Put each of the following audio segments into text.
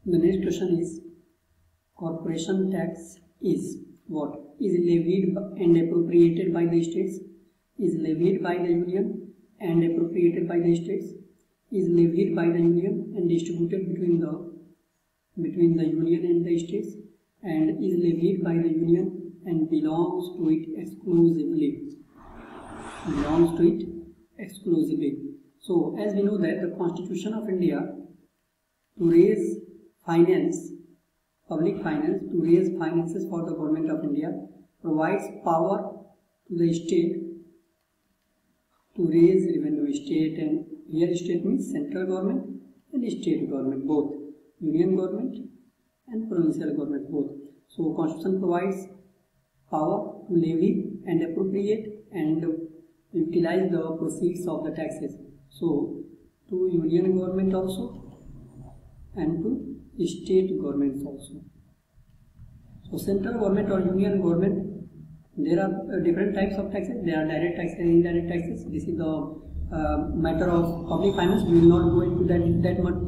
The next question is, corporation tax is what? Is levied and appropriated by the states, is levied by the union and appropriated by the states, is levied by the union and distributed between the union and the states, and is levied by the union and belongs to it exclusively. Belongs to it exclusively. So as we know that the Constitution of India, to raise finance, public finance, to raise finances for the government of India, provides power to the state to raise revenue. State, and here state means central government and state government, both union government and provincial government, both. So Constitution provides power to levy and appropriate and utilize the proceeds of the taxes. So to union government also and to state governments also. So central government or union government, there are different types of taxes. There are direct taxes and indirect taxes. This is the matter of public finance. We will not go into that much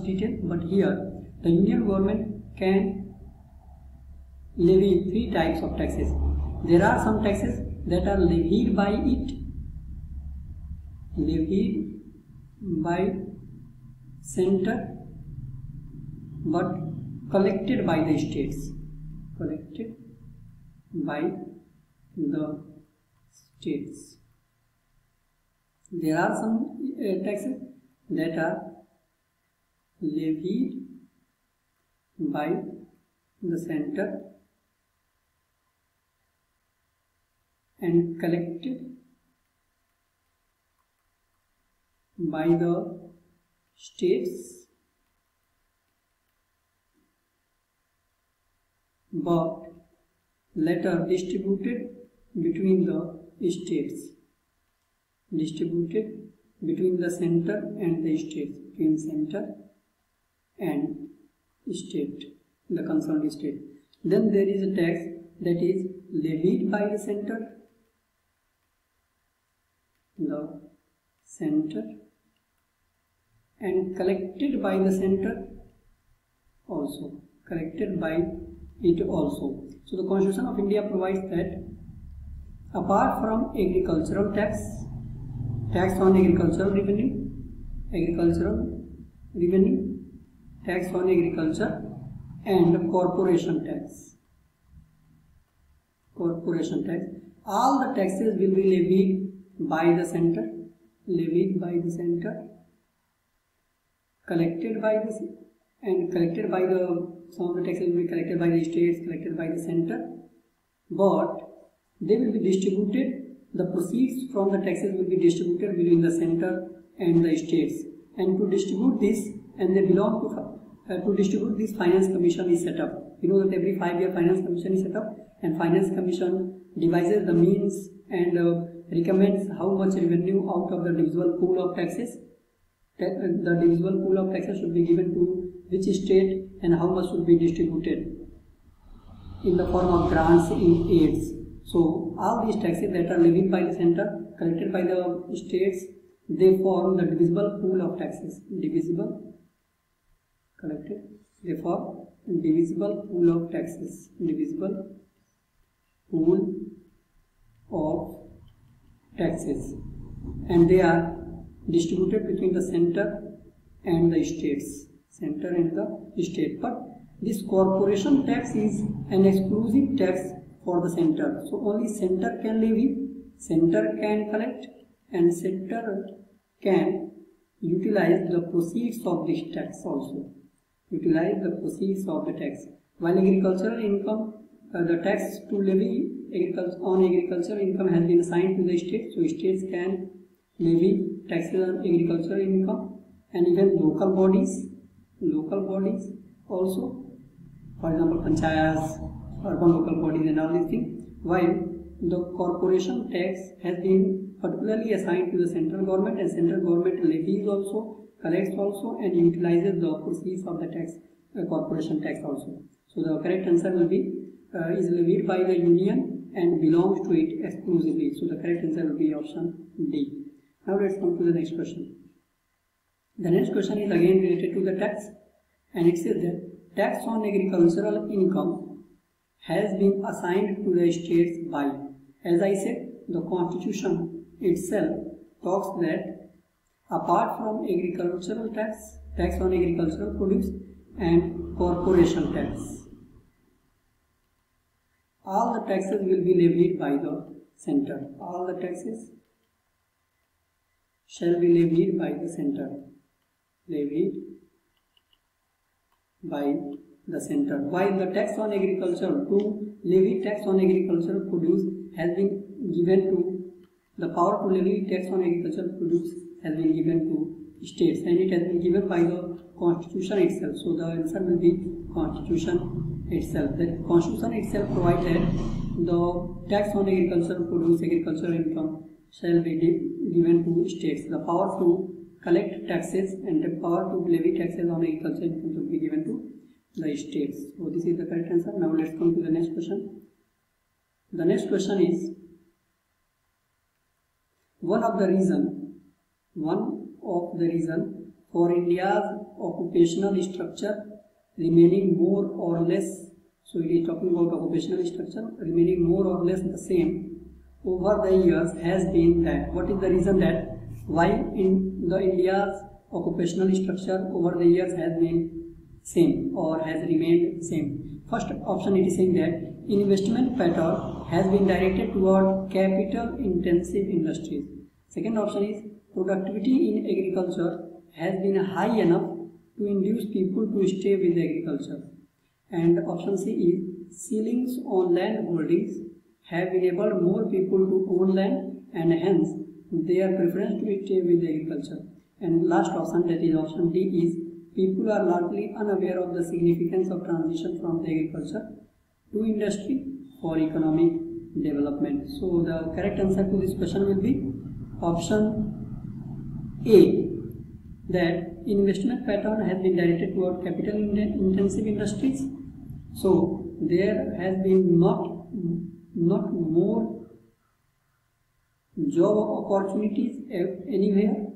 detail. But here the union government can levy three types of taxes. There are some taxes that are levied by it, levied by center, but collected by the states, collected by the states. There are some taxes that are levied by the center and collected by the states, but later distributed between the states, distributed between the center and the states, between center and state, the concerned state. Then there is a tax that is levied by the center, and collected by the center also, collected by it also. So the Constitution of India provides that apart from agricultural tax, tax on agricultural revenue, tax on agriculture, and corporation tax, all the taxes will be levied by the center, collected by the, and collected by the, some of the taxes will be collected by the states, collected by the center, but they will be distributed, the proceeds from the taxes will be distributed between the center and the states. And to distribute this, and they belong to distribute this, finance commission is set up. You know that every 5 year finance commission is set up, and finance commission devises the means and recommends how much revenue out of the divisible pool of taxes, the divisible pool of taxes should be given to which state and how much should be distributed in the form of grants in aids. So all these taxes that are levied by the center, collected by the states, they form the divisible pool of taxes, divisible, collected, they form divisible pool of taxes, divisible pool of taxes, and they are distributed between the center and the states, center and the state. But this corporation tax is an exclusive tax for the center. So only center can levy, center can collect, and center can utilize the proceeds of this tax also. Utilize the proceeds of the tax. While agricultural income, the tax to levy on agricultural income has been assigned to the states. So states can levy taxes on agricultural income, and even local bodies also, for example panchayats, urban local bodies and all these things, while the corporation tax has been particularly assigned to the central government, and central government levies also, collects also, and utilizes the proceeds of the tax, corporation tax also. So the correct answer will be is levied by the union and belongs to it exclusively. So the correct answer will be option D. Now let's come to the next question. The next question is again related to the tax. and it says that tax on agricultural income has been assigned to the states by, as I said, the constitution itself talks that apart from agricultural tax, tax on agricultural produce and corporation tax, all the taxes will be levied by the center. All the taxes shall be levied by the center. Levied by the center. While the tax on agriculture, to levy tax on agricultural produce has been given to, the power to levy tax on agricultural produce has been given to states, and it has been given by the constitution itself. So the answer will be constitution itself. The constitution itself provides that the tax on agricultural produce, agricultural income shall be given to states. The power to collect taxes and the power to levy taxes on agricultural income should be given to the states. So this is the correct answer. Now let's come to the next question. The next question is, one of the reason for India's occupational structure remaining more or less, so it is talking about occupational structure remaining more or less the same over the years has been that, what is the reason that why in the India's occupational structure over the years has been same or has remained same? First option, it is saying that investment pattern has been directed toward capital intensive industries. Second option is productivity in agriculture has been high enough to induce people to stay with agriculture. And option C is ceilings on land holdings have enabled more people to own land and hence their preference to stay with agriculture. And last option, that is option D, is people are largely unaware of the significance of transition from the agriculture to industry for economic development. So the correct answer to this question will be option A, that investment pattern has been directed toward capital intensive industries. So there has been not more job opportunities anywhere.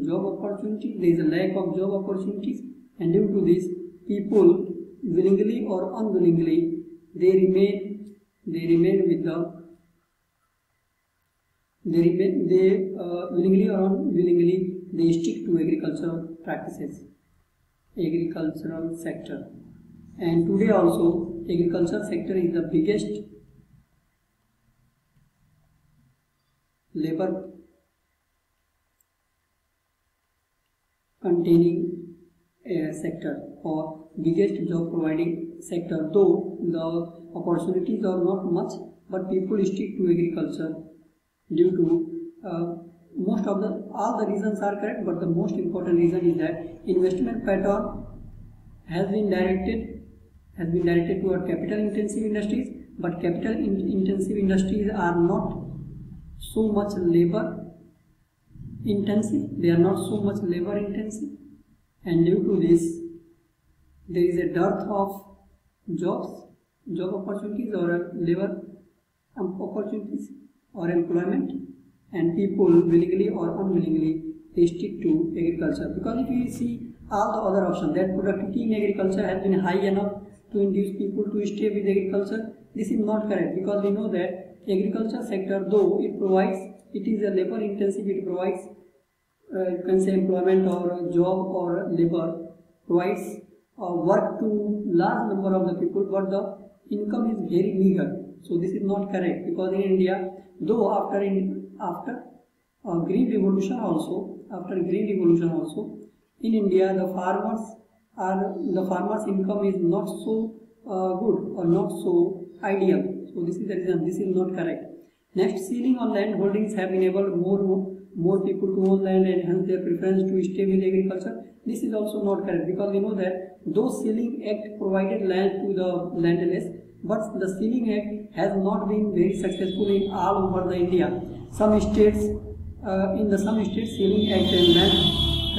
Job opportunities, there is a lack of job opportunities, and due to this, people willingly or unwillingly willingly or unwillingly they stick to agricultural practices, agricultural sector. And today also agricultural sector is the biggest labor containing sector or biggest job providing sector, though the opportunities are not much, but people stick to agriculture due to all the reasons are correct, but the most important reason is that investment pattern has been directed toward capital intensive industries, but capital intensive industries are not so much labor intensive, they are not so much labor intensive, and due to this there is a dearth of job opportunities or labor opportunities or employment, and people willingly or unwillingly they stick to agriculture. Because if you see all the other options, that productivity in agriculture has been high enough to induce people to stay with agriculture, this is not correct, because we know that agriculture sector, though it is a labor intensive, it provides you can say employment or job or labor, provides work to large number of the people, but the income is very meager. So this is not correct, because in India, though after green revolution also, in India the farmers income is not so good or not so ideal. So this is the reason this is not correct. Next, ceiling on land holdings have enabled more people to own land and hence their preference to stay with agriculture. This is also not correct, because we know that though Ceiling Act provided land to the landless, but the Ceiling Act has not been very successful in all over the India. Some states, Ceiling Act and land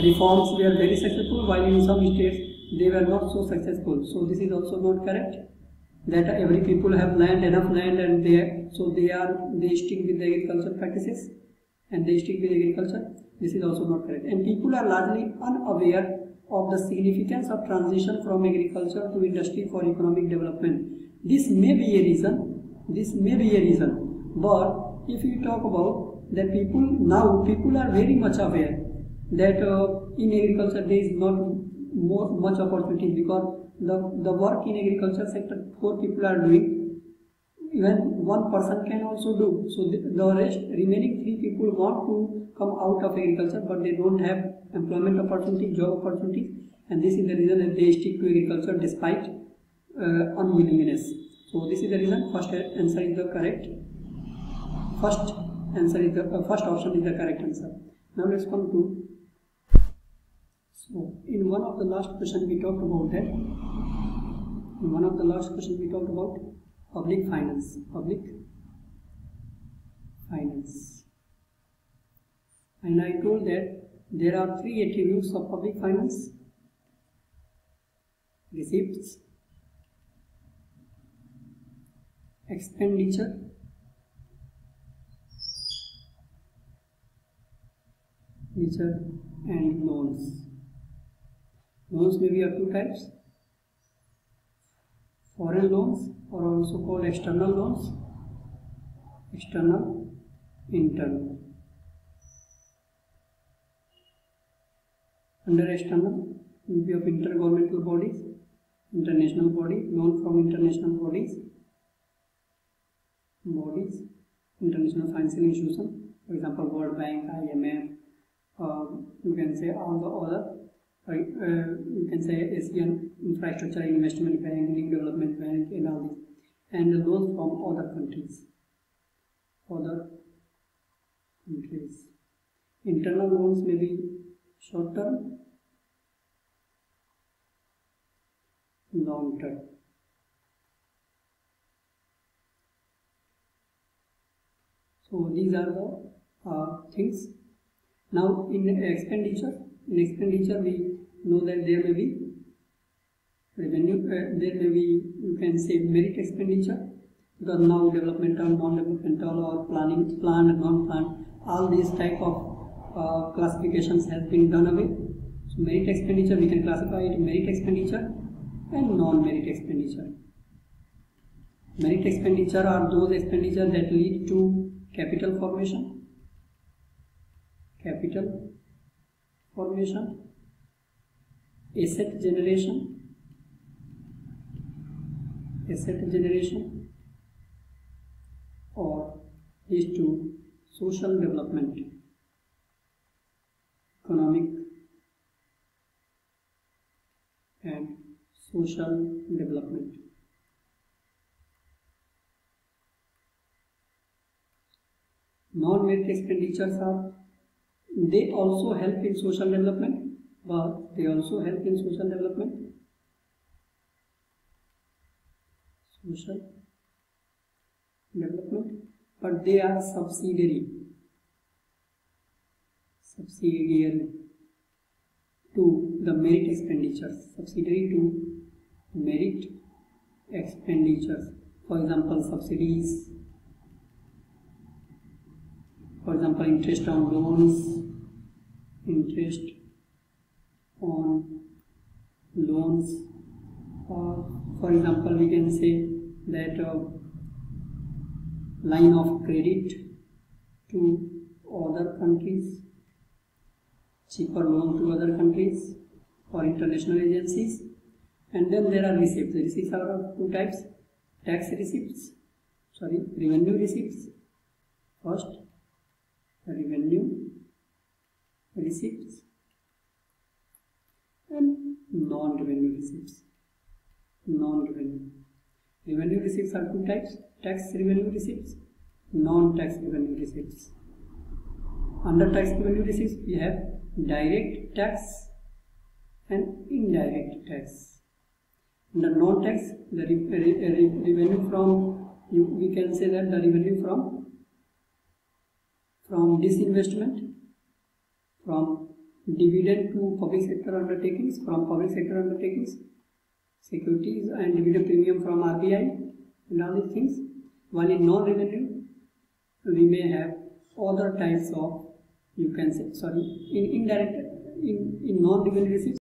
reforms were very successful, while in some states they were not so successful. So this is also not correct, that every people have enough land, and they stick with the agricultural practices and they stick with agriculture. This is also not correct, and people are largely unaware of the significance of transition from agriculture to industry for economic development. This may be a reason, but if you talk about that, people are very much aware that in agriculture there is not much opportunity, because the work in agriculture sector 4 people are doing, even one person can also do. So the rest remaining 3 people want to come out of agriculture, but they don't have employment opportunity, job opportunities, and this is the reason that they stick to agriculture despite unwillingness. So this is the reason. First answer is the correct. First option is the correct answer. Now let's come to. So in one of the last question we talked about that. In one of the last question we talked about public finance. And I told that there are 3 attributes of public finance: receipts, expenditure, and loans. Loans may be of 2 types: foreign loans, or also called external loans, external, internal. Under external will be of intergovernmental bodies, international body, loan from international bodies, international financial institutions, for example World Bank, IMF, you can say all the other, you can say Asian Infrastructure Investment Bank, New Development Bank, and all these, and the loans from other countries. Internal loans may be short term, long term. So these are the things. Now in expenditure we know that there may be revenue, there may be, you can say, merit expenditure, because now developmental, non-developmental, or planning, planned, non-planned, all these type of classifications has been done away. So merit expenditure, we can classify it merit expenditure and non-merit expenditure. Merit expenditure are those expenditure that lead to capital formation, asset generation, or leads to social development, economic and social development. Non-merit expenditures are, they also help in social development, but but they are subsidiary to the merit expenditures, For example, subsidies, for example, interest on loans, or for example we can say that line of credit to other countries, cheaper loan to other countries or international agencies. And then there are receipts. The receipts are of 2 types: revenue receipts. First, revenue receipts, and non-revenue receipts. Revenue receipts are 2 types: tax revenue receipts, non-tax revenue receipts. Under tax revenue receipts we have direct tax and indirect tax. Under non-tax, the revenue from, we can say that the revenue from disinvestment, from dividend to public sector undertakings, securities and dividend premium from RBI, and all these things. While in non-revenue we may have other types of, you can say, in non-revenue receipts